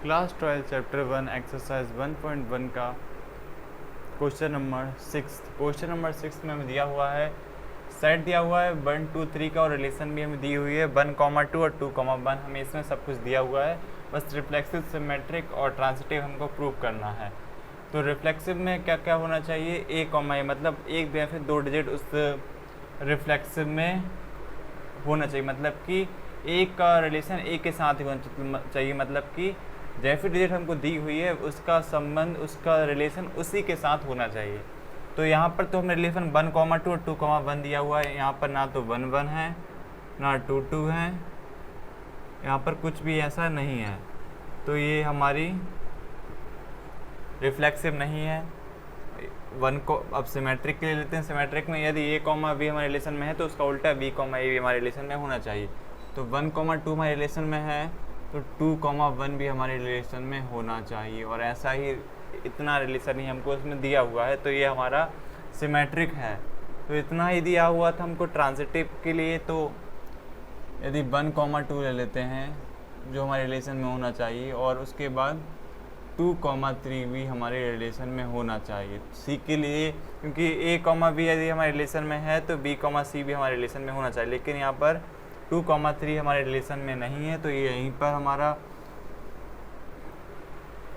Class 12 chapter 1 exercise 1.1 का question number 6। Question number 6 में हमें दिया हुआ है सेट दिया हुआ है 1 2 3 का, और रिलेशन भी हमें दी हुई है 1, 2 और 2, 1। हमें इसमें सब कुछ दिया हुआ है, बस रिफ्लेक्सिव, सिमेट्रिक और ट्रांजिटिव हमको प्रूव करना है। तो रिफ्लेक्सिव में क्या क्या होना चाहिए, ए, मतलब एक या फिर दो डिजिट उस रिफ्लेक्सिव में होना चाहिए, मतलब कि एक का रिलेशन ए के साथ ही होना चाहिए, मतलब कि जैसी डिजिट हमको दी हुई है उसका संबंध, उसका रिलेशन उसी के साथ होना चाहिए। तो यहाँ पर तो हमें रिलेशन 1, 2 और 2, 1 दिया हुआ है। यहाँ पर ना तो 1 1 है ना 2 2 है, यहाँ पर कुछ भी ऐसा नहीं है, तो ये हमारी रिफ्लेक्सिव नहीं है। 1 को अब सिमेट्रिक के लिए लेते हैं। सिमेट्रिक में यदि ए कॉमा बी हमारे रिलेशन में है तो उसका उल्टा बी कॉमा ए भी हमारे रिलेशन में होना चाहिए। तो 1, 2 हमारे रिलेशन में है तो 2, 1 भी हमारे रिलेशन में होना चाहिए, और ऐसा ही इतना रिलेशन ही हमको उसमें दिया हुआ है, तो ये हमारा सिमेट्रिक है। तो इतना ही दिया हुआ था हमको ट्रांजिटिव के लिए। तो यदि 1, 2 ले लेते हैं जो हमारे रिलेशन में होना चाहिए, और उसके बाद 2, 3 भी हमारे रिलेशन में होना चाहिए सी के लिए, क्योंकि ए कॉमा बी यदि हमारे रिलेशन में है तो बी कॉमा सी भी हमारे रिलेशन में होना चाहिए। लेकिन यहाँ पर 2, 3 हमारे रिलेशन में नहीं है, तो ये यहीं पर हमारा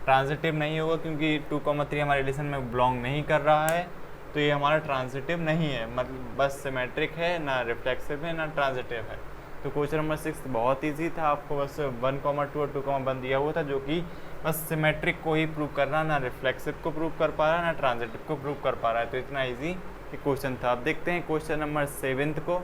ट्रांजिटिव नहीं होगा, क्योंकि 2, 3 हमारे रिलेशन में बिलोंग नहीं कर रहा है, तो ये हमारा ट्रांजिटिव नहीं है। मतलब बस सिमेट्रिक है, ना रिफ्लेक्सिव है, ना ट्रांजिटिव है। तो क्वेश्चन नंबर 6 बहुत ईजी था, आपको बस 1, 2 और 2, 1 दिया हुआ था, जो कि बस सिमेट्रिक को ही प्रूव करना, ना रिफ्लेक्सिव को प्रूव कर पा रहा है, ना ट्रांजिटिव को प्रूव कर पा रहा है। तो इतना ईजी क्वेश्चन था। अब देखते हैं क्वेश्चन नंबर 7 को।